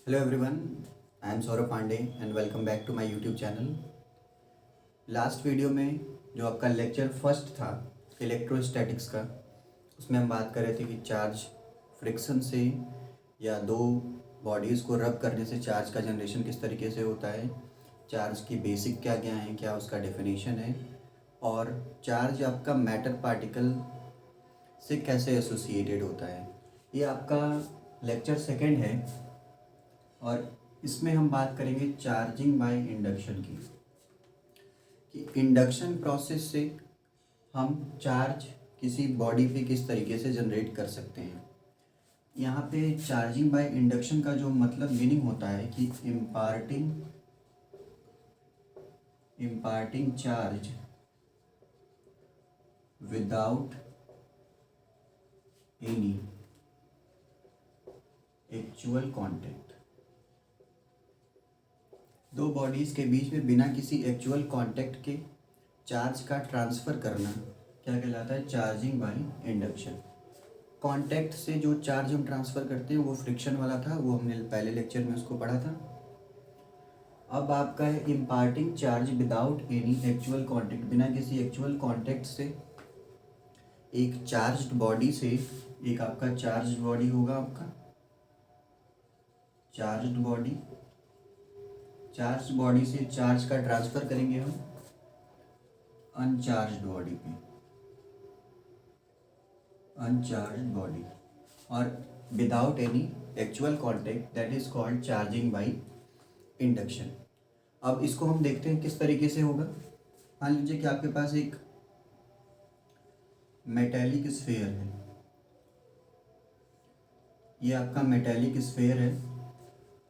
Hello everyone, I am Saurabh Pandey and welcome back to my YouTube channel. Last video में जो आपका lecture first था electrostatics का, उसमें हम बात कर रहे थे कि चार्ज फ्रिक्शन से या दो बॉडीज़ को रब करने से चार्ज का जनरेशन किस तरीके से होता है, चार्ज की बेसिक क्या क्या है, क्या उसका डेफिनेशन है और चार्ज आपका मैटर पार्टिकल से कैसे एसोसिएटेड होता है। ये आपका लेक्चर सेकंड है और इसमें हम बात करेंगे चार्जिंग बाय इंडक्शन की, कि इंडक्शन प्रोसेस से हम चार्ज किसी बॉडी पे किस तरीके से जनरेट कर सकते हैं। यहाँ पे चार्जिंग बाय इंडक्शन का जो मतलब मीनिंग होता है कि imparting charge without any actual contact. दो बॉडीज़ के बीच में बिना किसी एक्चुअल कांटेक्ट के चार्ज का ट्रांसफ़र करना क्या कहलाता है? Charging by induction. कांटेक्ट से जो चार्ज हम ट्रांसफ़र करते हैं वो फ्रिक्शन वाला था, वो हमने पहले लेक्चर में उसको पढ़ा था। अब आपका है imparting charge without any actual contact, बिना किसी एक्चुअल कांटेक्ट से एक चार्ज्ड बॉडी से, एक आपका चार्ज्ड बॉडी होगा, आपका चार्ज्ड बॉडी से चार्ज का ट्रांसफ़र करेंगे हम अनचार्ज्ड बॉडी और without any actual contact, that is called charging by induction. अब इसको हम देखते हैं किस तरीके से होगा। मान लीजिए कि आपके पास एक मेटेलिक स्फीयर है, ये आपका मेटेलिक स्फीयर है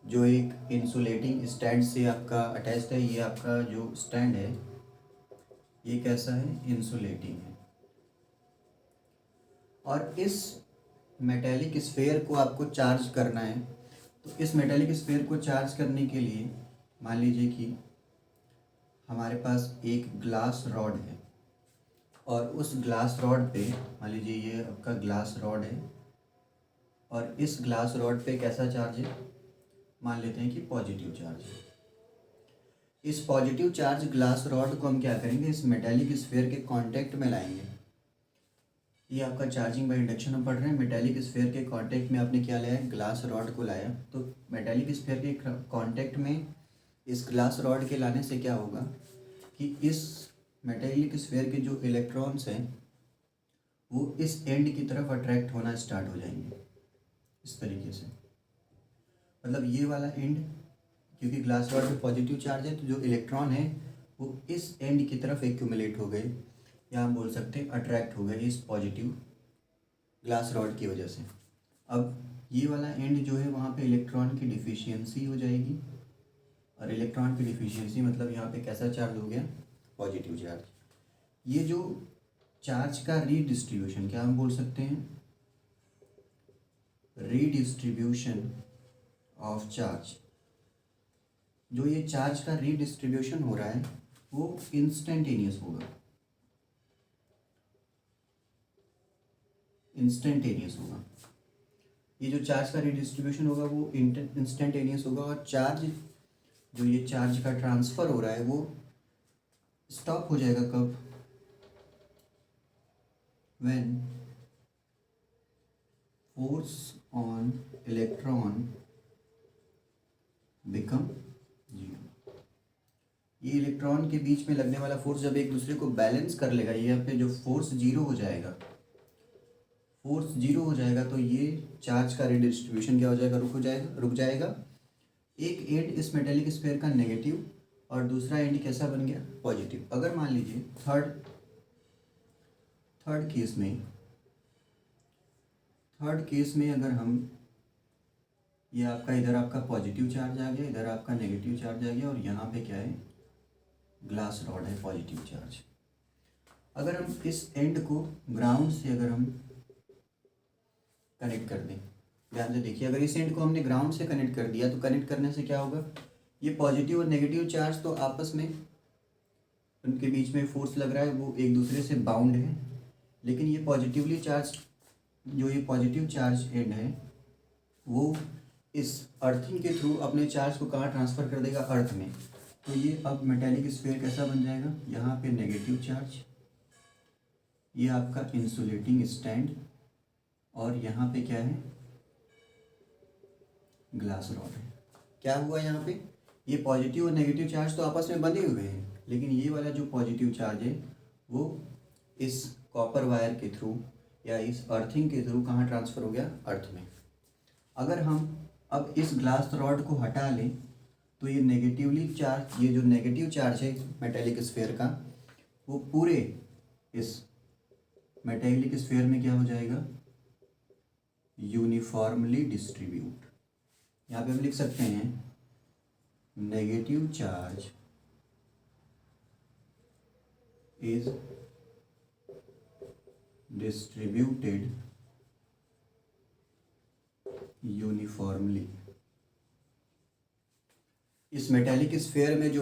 जो एक इंसुलेटिंग स्टैंड से आपका अटैच्ड है। ये आपका जो स्टैंड है ये कैसा है? इंसुलेटिंग है। और इस मेटेलिक स्फीयर को आपको चार्ज करना है, तो इस मेटेलिक स्फीयर को चार्ज करने के लिए मान लीजिए कि हमारे पास एक ग्लास रॉड है और उस ग्लास रॉड पे, मान लीजिए ये आपका ग्लास रॉड है और इस ग्लास रॉड पे कैसा चार्ज है? मान लेते हैं कि पॉजिटिव चार्ज है। इस पॉजिटिव चार्ज ग्लास रॉड को हम क्या करेंगे? इस मेटेलिक स्फीयर के कांटेक्ट में लाएंगे। ये आपका चार्जिंग बाय इंडक्शन हम पढ़ रहे हैं। मेटेलिक स्फीयर के कांटेक्ट में आपने क्या लाया? ग्लास रॉड को लाया। तो मेटेलिक स्फीयर के कांटेक्ट में इस ग्लास रॉड के लाने से क्या होगा कि इस मेटेलिक स्फीयर के जो इलेक्ट्रॉन्स हैं वो इस एंड की तरफ अट्रैक्ट होना स्टार्ट हो जाएंगे इस तरीके से। मतलब ये वाला एंड, क्योंकि ग्लास रॉड में पॉजिटिव चार्ज है तो जो इलेक्ट्रॉन है वो इस एंड की तरफ एक्यूमुलेट हो गए, या हम बोल सकते हैं अट्रैक्ट हो गए इस पॉजिटिव ग्लास रॉड की वजह से। अब ये वाला एंड जो है वहाँ पे इलेक्ट्रॉन की डिफिशियंसी हो जाएगी, और इलेक्ट्रॉन की डिफिशियंसी मतलब यहाँ पे कैसा चार्ज हो गया? Positive charge. ये जो चार्ज का रीडिस्ट्रीब्यूशन, क्या हम बोल सकते हैं? Redistribution of charge. जो ये चार्ज का रीडिस्ट्रीब्यूशन हो रहा है वो इंस्टेंटेनियस होगा, ये जो चार्ज का रीडिस्ट्रीब्यूशन होगा वो इंस्टेंटेनियस होगा। और चार्ज, जो ये चार्ज का ट्रांसफ़र हो रहा है वो स्टॉप हो जाएगा कब? When force on electron become zero. ये इलेक्ट्रॉन के बीच में लगने वाला फोर्स जब एक दूसरे को बैलेंस कर लेगा, ये यहाँ पे जो फोर्स जीरो हो जाएगा, तो ये चार्ज का रीडिस्ट्रीब्यूशन क्या हो जाएगा? रुक जाएगा। एक एंड इस मेटेलिक स्फीयर का नेगेटिव और दूसरा एंड कैसा बन गया? पॉजिटिव। अगर मान लीजिए थर्ड केस में अगर हम, ये आपका इधर आपका पॉजिटिव चार्ज आ गया, इधर आपका नेगेटिव चार्ज आ गया, और यहाँ पे क्या है? ग्लास रॉड है, पॉजिटिव चार्ज। अगर हम इस एंड को ग्राउंड से अगर हम कनेक्ट कर दें, ध्यान से देखिए, अगर इस एंड को हमने ग्राउंड से कनेक्ट कर दिया तो कनेक्ट करने से क्या होगा? ये पॉजिटिव और नेगेटिव चार्ज तो आपस में, उनके बीच में फोर्स लग रहा है, वो एक दूसरे से बाउंड है, लेकिन ये पॉजिटिव चार्ज एंड है वो इस अर्थिंग के थ्रू अपने चार्ज को कहाँ ट्रांसफ़र कर देगा, अर्थ में। तो ये अब मेटेलिक स्फीयर कैसा बन जाएगा, यहाँ पे नेगेटिव चार्ज, ये आपका इंसुलेटिंग स्टैंड, और यहाँ पे क्या है, ग्लास रॉड है। क्या हुआ यहाँ पे, ये पॉजिटिव और नेगेटिव चार्ज तो आपस में बंधे हुए हैं, लेकिन ये वाला जो पॉजिटिव चार्ज है वो इस कॉपर वायर के थ्रू या इस अर्थिंग के थ्रू कहाँ ट्रांसफ़र हो गया, अर्थ में। अगर हम अब इस ग्लास रॉड को हटा लें तो ये नेगेटिवली चार्ज, ये जो नेगेटिव चार्ज है मेटेलिक स्फीयर का, वो पूरे इस मेटेलिक स्फीयर में क्या हो जाएगा, यूनिफॉर्मली डिस्ट्रीब्यूट। यहाँ पे हम लिख सकते हैं negative charge is distributed uniformly. इस मेटेलिक स्फीयर में जो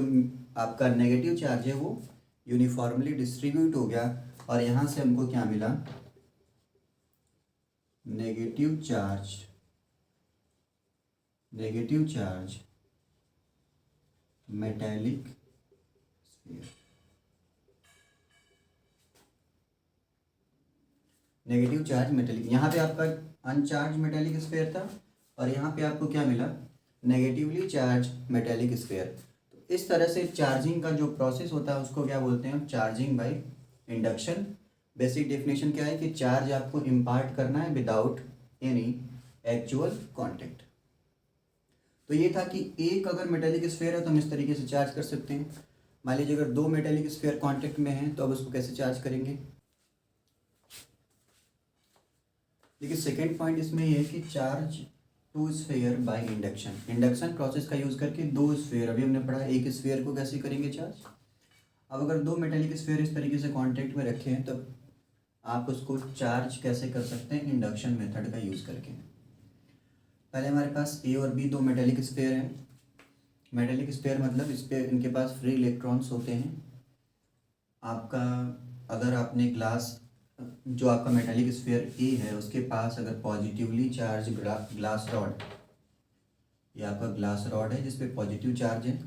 आपका नेगेटिव चार्ज है वो यूनिफॉर्मली डिस्ट्रीब्यूट हो गया, और यहाँ से हमको क्या मिला, negative charge metallic sphere. Negative charge metallic, यहाँ पे आपका अनचार्ज मेटेलिक स्फीयर था, और यहाँ पे आपको क्या मिला, नेगेटिवली चार्ज मेटेलिक स्फीयर। तो इस तरह से चार्जिंग का जो प्रोसेस होता है उसको क्या बोलते हैं, charging by induction. Basic definition क्या है कि चार्ज आपको इम्पार्ट करना है विदाउट एनी एक्चुअल कॉन्टेक्ट। तो ये था कि एक अगर मेटेलिक स्फीयर है तो हम इस तरीके से चार्ज कर सकते हैं। मान लीजिए अगर दो मेटेलिक स्फीयर कांटेक्ट में हैं तो अब उसको कैसे चार्ज करेंगे। देखिए सेकेंड पॉइंट इसमें ये है कि charge two sphere by induction. Induction process का यूज़ करके दो स्फीयर, अभी हमने पढ़ा एक स्फीयर को कैसे करेंगे चार्ज। अब अगर दो मेटेलिक स्फीयर इस तरीके से कांटेक्ट में रखे हैं तब आप उसको चार्ज कैसे कर सकते हैं, इंडक्शन मेथड का यूज़ करके। पहले हमारे पास ए और बी दो मेटेलिक स्फीयर हैं। मेटेलिक स्फीयर मतलब इस पे इनके पास फ्री इलेक्ट्रॉन्स होते हैं। आपका अगर आपने ग्लास, जो आपका मेटेलिक स्फीयर ए है उसके पास अगर पॉजिटिवली चार्ज ग्लास रॉड, ये आपका ग्लास रॉड है जिस पे पॉजिटिव चार्ज है,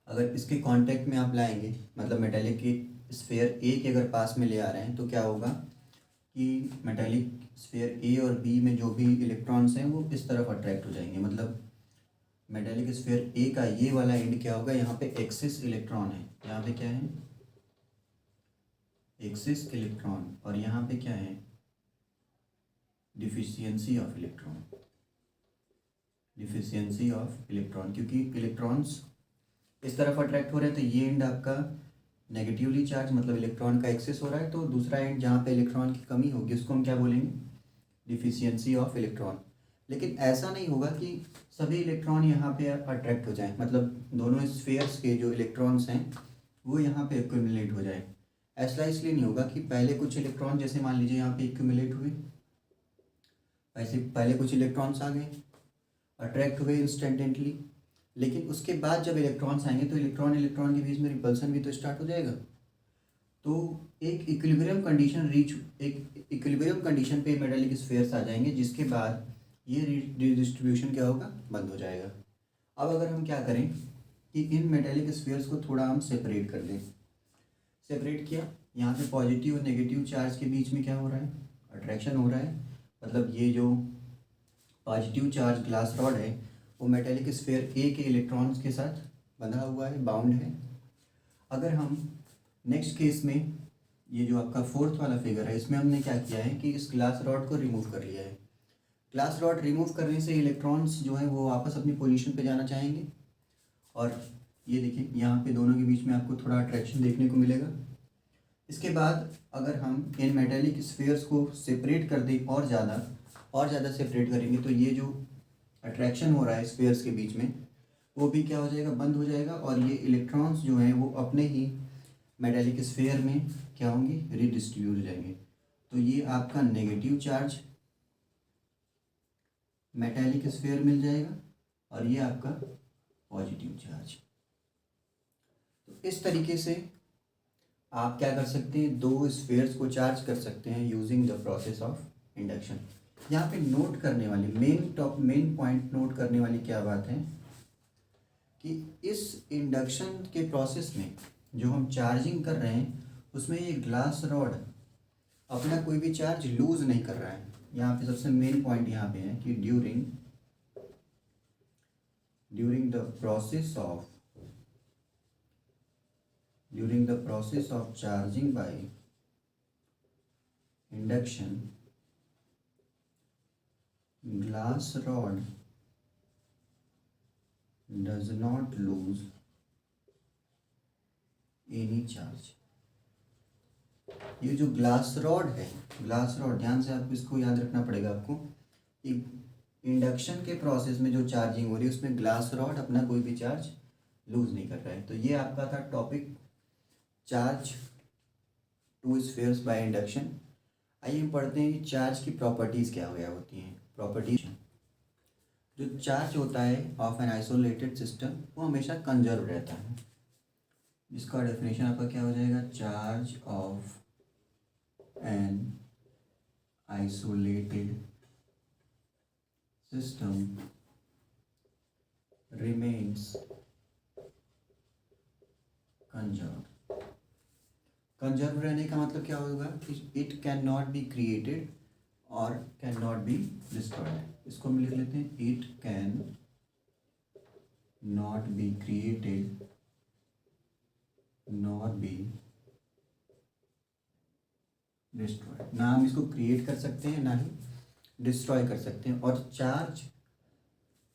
अगर इसके कांटेक्ट में आप लाएंगे, मतलब मेटेलिक की स्फीयर ए के अगर पास में ले आ रहे हैं तो क्या होगा कि मेटेलिक स्फीयर ए और बी में जो भी इलेक्ट्रॉन्स हैं वो इस तरफ अट्रैक्ट हो जाएंगे। मतलब मेटेलिक स्फीयर ए का ये वाला एंड क्या होगा, यहाँ पे एक्सिस इलेक्ट्रॉन है, यहाँ पे क्या है, एक्सिस इलेक्ट्रॉन, और यहाँ पे क्या है, deficiency of electron. Deficiency of electron, क्योंकि इलेक्ट्रॉन्स इस तरफ अट्रैक्ट हो रहे हैं तो ये एंड आपका नेगेटिवली चार्ज, मतलब इलेक्ट्रॉन का एक्सेस हो रहा है, तो दूसरा एंड जहाँ पे इलेक्ट्रॉन की कमी होगी उसको हम क्या बोलेंगे, डिफिशियंसी ऑफ इलेक्ट्रॉन। लेकिन ऐसा नहीं होगा कि सभी इलेक्ट्रॉन यहाँ पे अट्रैक्ट हो जाएं, मतलब दोनों स्फीयर्स के जो इलेक्ट्रॉन्स हैं वो यहाँ पे एक्यूमुलेट हो जाए। ऐसा इसलिए नहीं होगा कि पहले कुछ इलेक्ट्रॉन, जैसे मान लीजिए यहाँ पे एक्यूमुलेट हुए, ऐसे पहले कुछ इलेक्ट्रॉन्स आ गए, अट्रैक्ट हुए इंस्टेंटेंटली, लेकिन उसके बाद जब इलेक्ट्रॉन्स आएंगे तो इलेक्ट्रॉन इलेक्ट्रॉन के बीच में रिपल्सन भी तो स्टार्ट हो जाएगा। तो एक इक्विलिब्रियम कंडीशन पे मेटेलिक स्फीयर्स आ जाएंगे, जिसके बाद ये रिडिस्ट्रीब्यूशन क्या होगा, बंद हो जाएगा। अब अगर हम क्या करें कि इन मेटेलिक स्फीयर्स को थोड़ा हम सेपरेट कर दें। सेपरेट किया, यहाँ पे पॉजिटिव और नेगेटिव चार्ज के बीच में क्या हो रहा है, अट्रैक्शन हो रहा है। मतलब ये जो पॉजिटिव चार्ज ग्लास रॉड है वो मेटेलिक स्फीयर ए के इलेक्ट्रॉन्स के साथ बंधा हुआ है, बाउंड है। अगर हम नेक्स्ट केस में, ये जो आपका फोर्थ वाला फिगर है, इसमें हमने क्या किया है कि इस ग्लास रॉड को रिमूव कर लिया है। ग्लास रॉड रिमूव करने से इलेक्ट्रॉन्स जो है वो वापस अपनी पोजीशन पे जाना चाहेंगे, और ये देखिए यहाँ पे दोनों के बीच में आपको थोड़ा अट्रैक्शन देखने को मिलेगा। इसके बाद अगर हम इन मेटेलिक स्फीयर्स को सेपरेट कर दें और ज़्यादा सेपरेट करेंगे तो ये जो अट्रैक्शन हो रहा है स्फीयर्स के बीच में वो भी क्या हो जाएगा, बंद हो जाएगा, और ये इलेक्ट्रॉन्स जो हैं वो अपने ही मेटेलिक स्फीयर में क्या होंगे, रिडिस्ट्रीब्यूट हो जाएंगे। तो ये आपका नेगेटिव चार्ज मेटेलिक स्फीयर मिल जाएगा, और ये आपका पॉजिटिव चार्ज। तो इस तरीके से आप क्या कर सकते हैं, दो स्फीयर्स को चार्ज कर सकते हैं using the process of induction. यहाँ पे नोट करने वाली मेन पॉइंट नोट करने वाली क्या बात है कि इस इंडक्शन के प्रोसेस में जो हम चार्जिंग कर रहे हैं उसमें ये ग्लास रॉड अपना कोई भी चार्ज लूज नहीं कर रहा है। यहाँ पे सबसे मेन पॉइंट यहाँ पे है कि during the process of charging by induction glass rod does not lose any charge। ये जो ग्लास रॉड है, ग्लास रॉड ध्यान से आप इसको याद रखना पड़ेगा आपको। इंडक्शन के प्रोसेस में जो चार्जिंग हो रही है उसमें ग्लास रॉड अपना कोई भी चार्ज लूज नहीं कर रहा है। तो ये आपका था topic charge to spheres by induction. आइए पढ़ते हैं कि चार्ज की प्रॉपर्टीज़ क्या होती हैं। प्रॉपर्टीज, जो चार्ज होता है ऑफ एन आइसोलेटेड सिस्टम वो हमेशा कंजर्व रहता है। इसका डेफिनेशन आपका क्या हो जाएगा, charge of an isolated system remains conserve. Conserve रहने का मतलब क्या होगा कि it can not be created और कैन नॉट बी डिस्ट्रॉयड। इसको हम लिख लेते हैं, it can not be created not be destroyed. ना हम इसको क्रिएट कर सकते हैं ना ही डिस्ट्रॉय कर सकते हैं। और चार्ज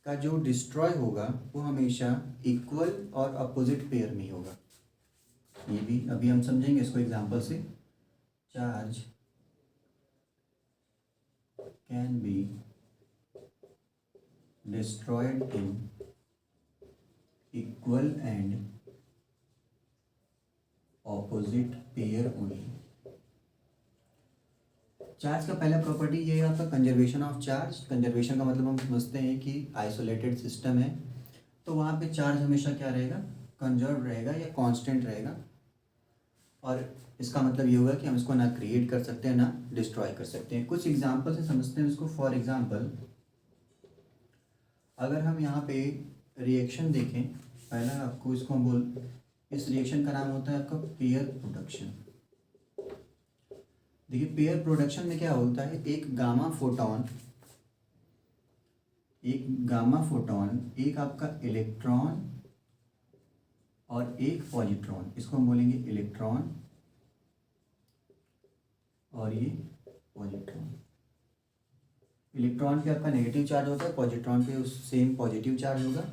का जो डिस्ट्रॉय होगा वो हमेशा इक्वल और अपोजिट पेयर में होगा। ये भी अभी हम समझेंगे इसको एग्जांपल से। Charge can be destroyed in equal and opposite pair only। Charge का पहला प्रॉपर्टी ये है आपका कंजर्वेशन ऑफ चार्ज। कंजर्वेशन का मतलब हम समझते हैं कि आइसोलेटेड सिस्टम है तो वहाँ पे चार्ज हमेशा क्या रहेगा, कंजर्व रहेगा या कांस्टेंट रहेगा। और इसका मतलब ये होगा कि हम इसको ना क्रिएट कर सकते हैं ना डिस्ट्रॉय कर सकते हैं। कुछ एग्जांपल से समझते हैं इसको। फॉर एग्जांपल अगर हम यहाँ पे रिएक्शन देखें, पहला आपको इसको हम इस रिएक्शन का नाम होता है आपका पेयर प्रोडक्शन। देखिए पेयर प्रोडक्शन में क्या होता है, एक गामा फोटोन एक आपका इलेक्ट्रॉन और एक पॉजिट्रॉन, इसको हम बोलेंगे इलेक्ट्रॉन और ये पॉजिट्रॉन। इलेक्ट्रॉन पे आपका नेगेटिव चार्ज होता है, पॉजिट्रॉन पे उस सेम पॉजिटिव चार्ज होगा।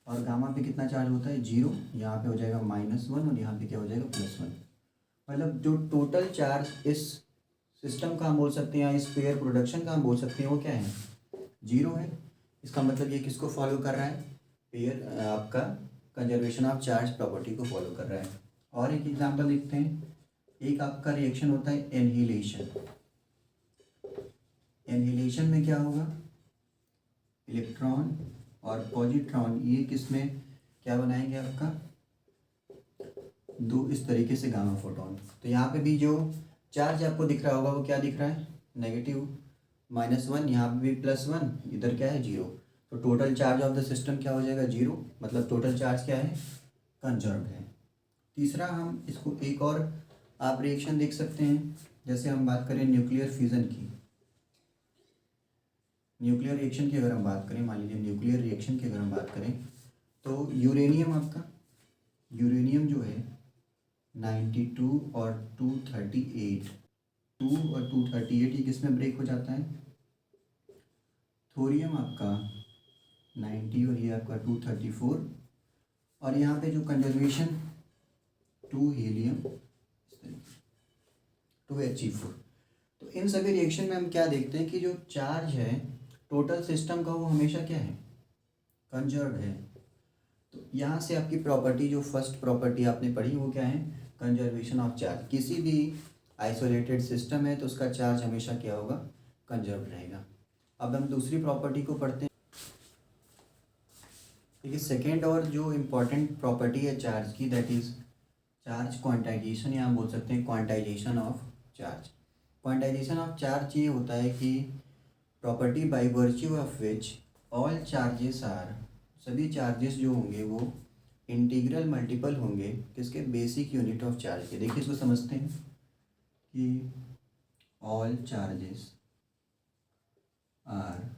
और गामा पे कितना चार्ज होता है, 0। यहाँ पे हो जाएगा -1 और यहाँ पे क्या हो जाएगा +1। मतलब जो टोटल चार्ज इस सिस्टम का हम बोल सकते हैं या इस पेयर प्रोडक्शन का हम बोल सकते हैं वो क्या है, 0 है। इसका मतलब ये किसको फॉलो कर रहा है, पेयर आपका कंजर्वेशन ऑफ चार्ज प्रॉपर्टी को फॉलो कर रहा है। और एक एग्जांपल देखते हैं। एक आपका रिएक्शन होता है एनहिलेशन। एनहिलेशन में क्या होगा, इलेक्ट्रॉन और पॉजिट्रॉन ये किसमें क्या बनाएंगे आपका, दो इस तरीके से गामा फोटोन। तो यहाँ पे भी जो चार्ज आपको दिख रहा होगा वो क्या दिख रहा है, नेगेटिव -1, यहाँ पे भी +1, इधर क्या है 0। तो total charge of the system क्या हो जाएगा 0, मतलब टोटल चार्ज क्या है, कंजर्व्ड है। तीसरा हम इसको एक और आप रिएक्शन देख सकते हैं। जैसे हम बात करें न्यूक्लियर फ्यूज़न की, न्यूक्लियर रिएक्शन की अगर हम बात करें, मान लीजिए न्यूक्लियर रिएक्शन की अगर हम बात करें तो यूरेनियम जो है 92 और 238, 2 और 238 ये किस में ब्रेक हो जाता है, थोरियम आपका 90 और ये आपका 234। और यहाँ पे जो कंजर्वेशन 2 हीलियम 2He4। तो इन सभी रिएक्शन में हम क्या देखते हैं कि जो चार्ज है टोटल सिस्टम का वो हमेशा क्या है, कंजर्व्ड है। तो यहाँ से आपकी प्रॉपर्टी जो फर्स्ट प्रॉपर्टी आपने पढ़ी वो क्या है, कंजर्वेशन ऑफ चार्ज। किसी भी आइसोलेटेड सिस्टम है तो उसका चार्ज हमेशा क्या होगा, कंजर्व रहेगा। अब हम दूसरी प्रॉपर्टी को पढ़ते हैं। देखिए सेकेंड और जो इम्पोर्टेंट प्रॉपर्टी है चार्ज की, दैट इज़ चार्ज क्वांटाइजेशन, या हम बोल सकते हैं quantization of charge. Quantization of charge ये होता है कि property by virtue of which all charges are, सभी चार्जेस जो होंगे वो इंटीग्रल मल्टीपल होंगे किसके, बेसिक यूनिट ऑफ चार्ज के। देखिए इसको समझते हैं कि all charges are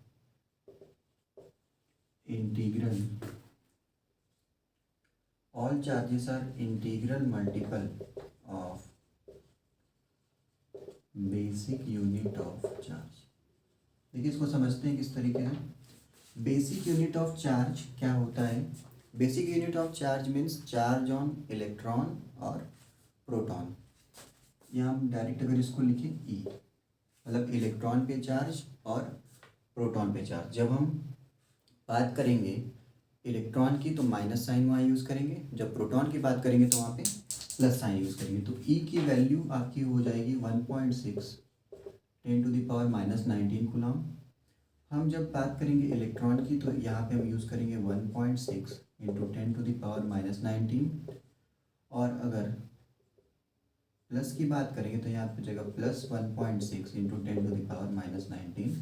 integral, all charges are integral multiple of basic unit of charge. देखिए इसको समझते हैं किस तरीके से। बेसिक यूनिट ऑफ चार्ज क्या होता है, basic unit of charge means charge on electron और प्रोटॉन। यहाँ हम डायरेक्ट अगर इसको लिखें ई, मतलब इलेक्ट्रॉन पे चार्ज और प्रोटॉन पे चार्ज। जब हम बात करेंगे इलेक्ट्रॉन की तो माइनस साइन वहाँ यूज़ करेंगे, जब प्रोटॉन की बात करेंगे तो वहाँ पे प्लस साइन यूज़ करेंगे। तो ई की वैल्यू आपकी हो जाएगी 1.6 10⁻⁻19 कूलम। हम जब बात करेंगे इलेक्ट्रॉन की तो यहाँ पे हम यूज़ करेंगे 1.6 इंटू 10⁻⁻19। और अगर प्लस की बात करेंगे तो यहाँ पे जगह प्लस 1.6 इंटू 10⁻⁻19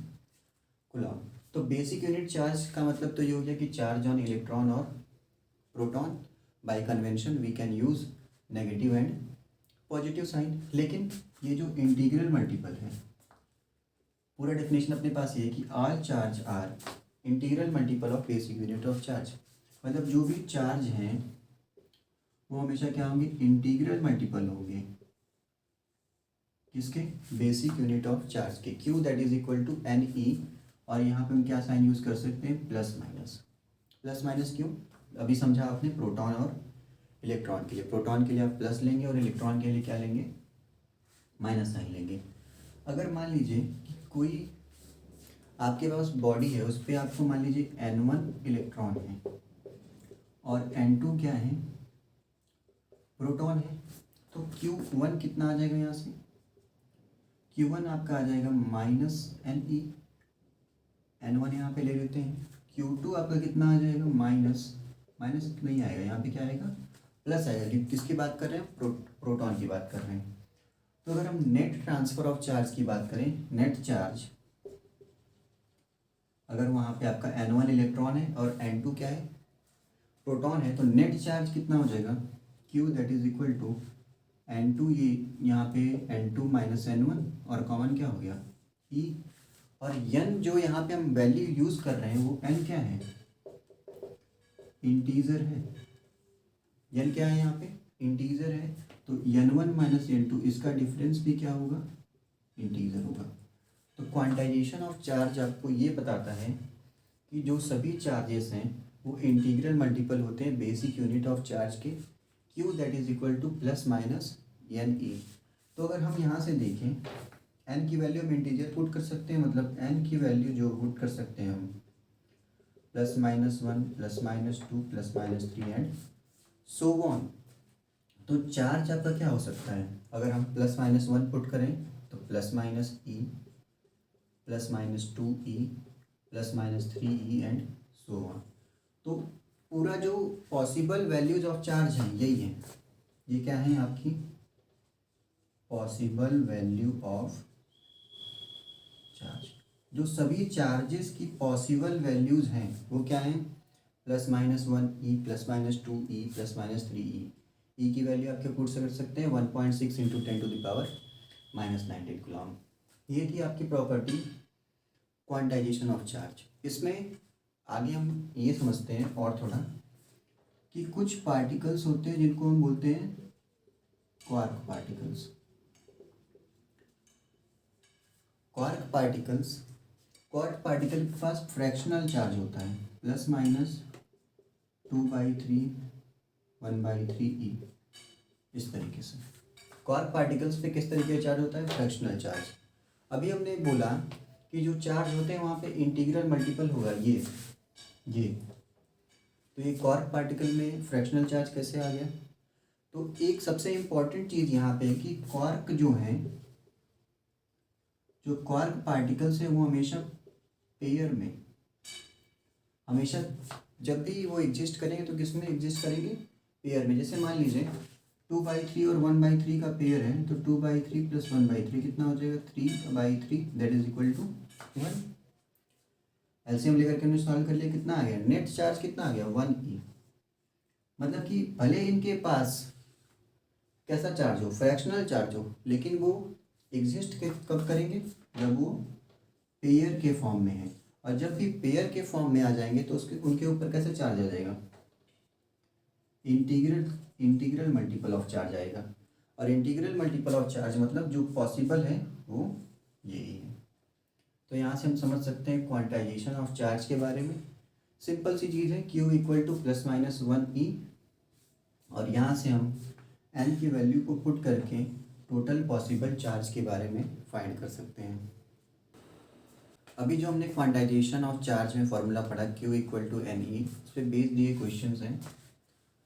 कूलम। तो बेसिक यूनिट चार्ज का मतलब तो ये हो गया कि चार्ज ऑन इलेक्ट्रॉन और proton. By convention we can use negative and positive sign. लेकिन ये जो इंटीग्रल मल्टीपल है, पूरा डेफिनेशन अपने पास ये है कि all charge are integral multiple of basic unit of charge. मतलब जो भी चार्ज हैं वो हमेशा क्या होंगे, इंटीग्रल मल्टीपल होंगे किसके, बेसिक यूनिट ऑफ चार्ज के। Q that is equal to N E. और यहाँ पे हम क्या साइन यूज़ कर सकते हैं, प्लस माइनस। प्लस माइनस क्यों, अभी समझा आपने, प्रोटॉन और इलेक्ट्रॉन के लिए। प्रोटॉन के लिए आप प्लस लेंगे और इलेक्ट्रॉन के लिए क्या लेंगे, माइनस साइन लेंगे। अगर मान लीजिए कि कोई आपके पास बॉडी है, उस पर आपको मान लीजिए N1 इलेक्ट्रॉन है और N2 क्या है, प्रोटॉन है, तो Q1 कितना आ जाएगा यहाँ से, Q1 आपका आ जाएगा -NE। N1 यहाँ पे ले लेते हैं। Q2 आपका कितना आ जाएगा, माइनस नहीं आएगा, यहाँ पे क्या आएगा, प्लस आएगा। क्योंकि किसकी बात कर रहे हैं, प्रोटॉन की बात कर रहे हैं। तो अगर हम नेट ट्रांसफ़र ऑफ चार्ज की बात करें, नेट चार्ज, अगर वहाँ पे आपका N1 इलेक्ट्रॉन है और N2 क्या है, प्रोटॉन है, तो नेट चार्ज कितना हो जाएगा, Q that is equal to N2, ये यहाँ पे N2 माइनस N1 और कॉमन क्या हो गया E। और N जो यहाँ पे हम वैल्यू यूज़ कर रहे हैं वो N क्या है, इंटीजर है। N क्या है यहाँ पे, इंटीजर है। तो N1 माइनस N2 इसका डिफरेंस भी क्या होगा, इंटीजर होगा। तो क्वांटाइजेशन ऑफ चार्ज आपको ये बताता है कि जो सभी चार्जेस हैं वो इंटीग्रल मल्टीपल होते हैं बेसिक यूनिट ऑफ चार्ज के, Q that is equal two plus minus NE। तो अगर हम यहाँ से देखें, N की वैल्यू हम इंटीजर पुट कर सकते हैं, मतलब N की वैल्यू जो पुट कर सकते हैं हम +-1 +-2 +-3 एंड सो ऑन। तो चार्ज आपका क्या हो सकता है, अगर हम +-1 पुट करें तो +-E +-2E +-3E and so on. तो पूरा जो पॉसिबल वैल्यूज ऑफ चार्ज हैं यही है, ये क्या है आपकी पॉसिबल वैल्यू ऑफ चार्ज। जो सभी चार्जेस की पॉसिबल वैल्यूज हैं वो क्या हैं, +-1E +-2E +-3E। ई की वैल्यू आपके पुट कर सकते हैं 1.6 इंटू 10⁻⁻19 कूलम। ये थी आपकी प्रॉपर्टी क्वांटाइजेशन ऑफ चार्ज। इसमें आगे हम ये समझते हैं और थोड़ा कि कुछ पार्टिकल्स होते हैं जिनको हम बोलते हैं क्वार्क पार्टिकल्स। क्वार्क पार्टिकल के पास फ्रैक्शनल चार्ज होता है, ±2/3 1/3E। इस तरीके से क्वार्क पार्टिकल्स पे किस तरीके का चार्ज होता है, फ्रैक्शनल चार्ज। अभी हमने बोला कि जो चार्ज होते हैं वहाँ पे इंटीग्रल मल्टीपल होगा ये। तो ये क्वार्क पार्टिकल में फ्रैक्शनल चार्ज कैसे आ गया। तो एक सबसे इम्पॉर्टेंट चीज़ यहाँ पे है कि क्वार्क जो हैं, जो क्वार्क पार्टिकल्स हैं वो हमेशा पेयर में, हमेशा जब भी वो एग्जिस्ट करेंगे तो किस में एग्जिस्ट करेंगे, पेयर में। जैसे मान लीजिए 2/3 और 1/3 का पेयर है, तो 2/3 + 1/3 कितना हो जाएगा, 3/3 that is equal to 1। LCM लेकर के हमने सॉल्व कर लिया, कितना आ गया, नेट चार्ज कितना आ गया 1e। मतलब कि भले इनके पास कैसा चार्ज हो, फ्रैक्शनल चार्ज हो, लेकिन वो एग्जिस्ट कब करेंगे, जब वो पेयर के फॉर्म में है। और जब भी पेयर के फॉर्म में आ जाएंगे तो उसके उनके ऊपर कैसे चार्ज आ जाएगा, इंटीग्रल मल्टीपल ऑफ चार्ज आएगा। और इंटीग्रल मल्टीपल ऑफ चार्ज मतलब जो पॉसिबल है वो यही है। तो यहाँ से हम समझ सकते हैं क्वांटाइजेशन ऑफ चार्ज के बारे में। सिंपल सी चीज़ है, Q इक्वल टू +-1e, और यहाँ से हम n की वैल्यू को पुट करके टोटल पॉसिबल चार्ज के बारे में फाइंड कर सकते हैं। अभी जो हमने क्वांटाइजेशन ऑफ चार्ज में फॉर्मूला पढ़ा Q इक्वल टू NE, उस पर बेस्ड ये क्वेश्चन हैं।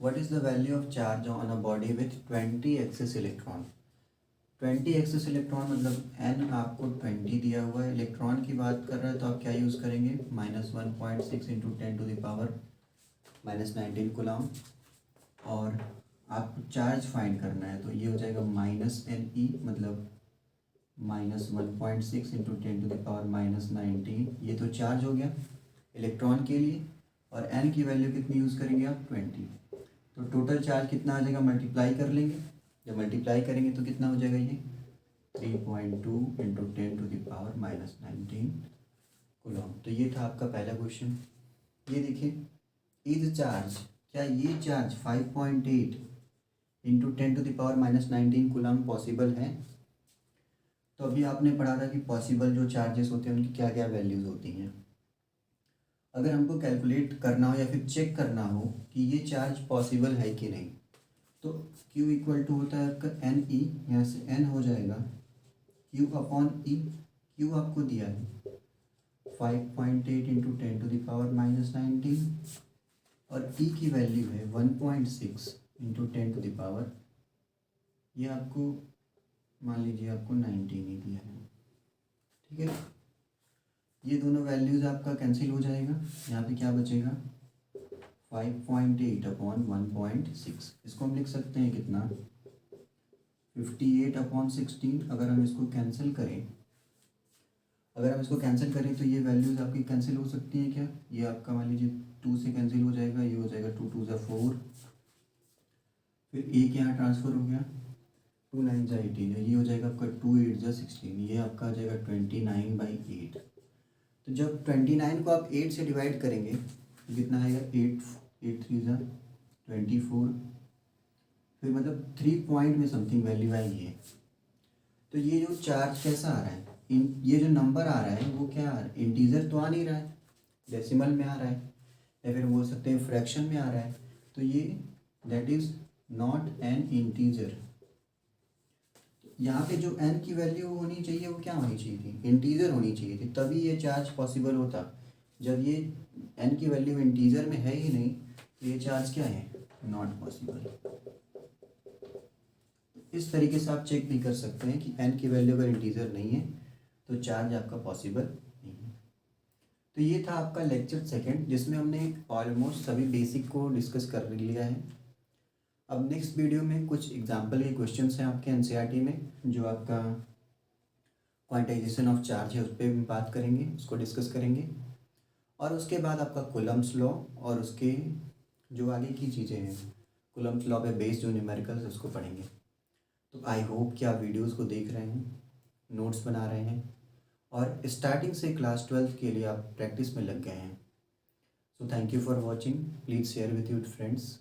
What is the value of charge on a body with 20 excess electron. 20 excess electron मतलब n आपको 20 दिया हुआ है, इलेक्ट्रॉन की बात कर रहा है तो आप क्या यूज़ करेंगे, -1.6 इंटू 10⁻⁻19 कूलम। और आपको चार्ज फाइंड करना है तो ये हो जाएगा -NE, मतलब -1.6 इंटू 10⁻⁻19, ये तो चार्ज हो गया इलेक्ट्रॉन के लिए। और n की वैल्यू कितनी यूज़ करेंगे आप, 20। तो टोटल चार्ज कितना आ जाएगा, मल्टीप्लाई कर लेंगे, जब मल्टीप्लाई करेंगे तो कितना हो जाएगा, ये 3.2 इंटू 10⁻⁻19 कूलम। तो ये था आपका पहला क्वेश्चन। ये देखिए, इज चार्ज, क्या ये चार्ज 5.8 इंटू 10⁻⁻19 कूलम पॉसिबल है। तो अभी आपने पढ़ा था कि पॉसिबल जो चार्जेस होते हैं उनकी क्या क्या वैल्यूज़ होती हैं। अगर हमको कैलकुलेट करना हो या फिर चेक करना हो कि ये चार्ज पॉसिबल है कि नहीं, तो Q इक्वल टू होता है आपका NE, यहाँ से N हो जाएगा Q अपॉन E। Q आपको दिया है 5.8 इंटू 10⁻⁻19, और E की वैल्यू है 1.6 इंटू 10⁻, ये आपको मान लीजिए आपको 19 ही दिया है, ठीक है। ये दोनों वैल्यूज़ आपका कैंसिल हो जाएगा, यहाँ पे क्या बचेगा 5.8 अपॉन 1.6, इसको हम लिख सकते हैं कितना 58 अपॉन 16। अगर हम इसको कैंसिल करें तो ये वैल्यूज़ आपकी कैंसिल हो सकती हैं क्या, ये आपका मान लीजिए 2 से कैंसिल हो जाएगा, ये हो जाएगा 2 2 4, फिर 1 यहाँ ट्रांसफ़र हो गया, 2 9 18, ये हो जाएगा आपका 2 8 16, ये आपका आ जाएगा 29/8। तो जब 29 को आप 8 से डिवाइड करेंगे तो कितना आएगा, 8 3 24, फिर मतलब 3 पॉइंट में समथिंग वैल्यू आएगी है। तो ये जो चार्ज कैसा आ रहा है, ये जो नंबर आ रहा है वो क्या आ रहा है, इंटीजर तो आ नहीं रहा है, डेसिमल में आ रहा है, या फिर बोल सकते हैं फ्रैक्शन में आ रहा है। तो ये that is not an integer. यहाँ पे जो n की वैल्यू होनी चाहिए वो क्या होनी चाहिए थी, इंटीजर होनी चाहिए थी, तभी ये चार्ज पॉसिबल होता। जब ये n की वैल्यू इंटीजर में है ही नहीं तो ये चार्ज क्या है, नॉट पॉसिबल। इस तरीके से आप चेक भी कर सकते हैं कि n की वैल्यू अगर इंटीजर नहीं है तो चार्ज आपका पॉसिबल नहीं है। तो ये था आपका लेक्चर सेकंड, जिसमें हमने ऑलमोस्ट सभी बेसिक को डिस्कस कर लिया है। अब नेक्स्ट वीडियो में कुछ एग्जाम्पल के क्वेश्चंस हैं आपके एनसीईआरटी में, जो आपका क्वांटाइजेशन ऑफ चार्ज है उस पर बात करेंगे, उसको डिस्कस करेंगे। और उसके बाद आपका कूलम्ब्स लॉ और उसके जो आगे की चीज़ें हैं, कूलम्ब्स लॉ पे बेस्ड जो न्यूमेरिकल्स है उसको पढ़ेंगे। तो आई होप कि आप वीडियोस को देख रहे हैं, नोट्स बना रहे हैं, और स्टार्टिंग से क्लास 12th के लिए आप प्रैक्टिस में लग गए हैं। So thank you for watching, please share with your friends.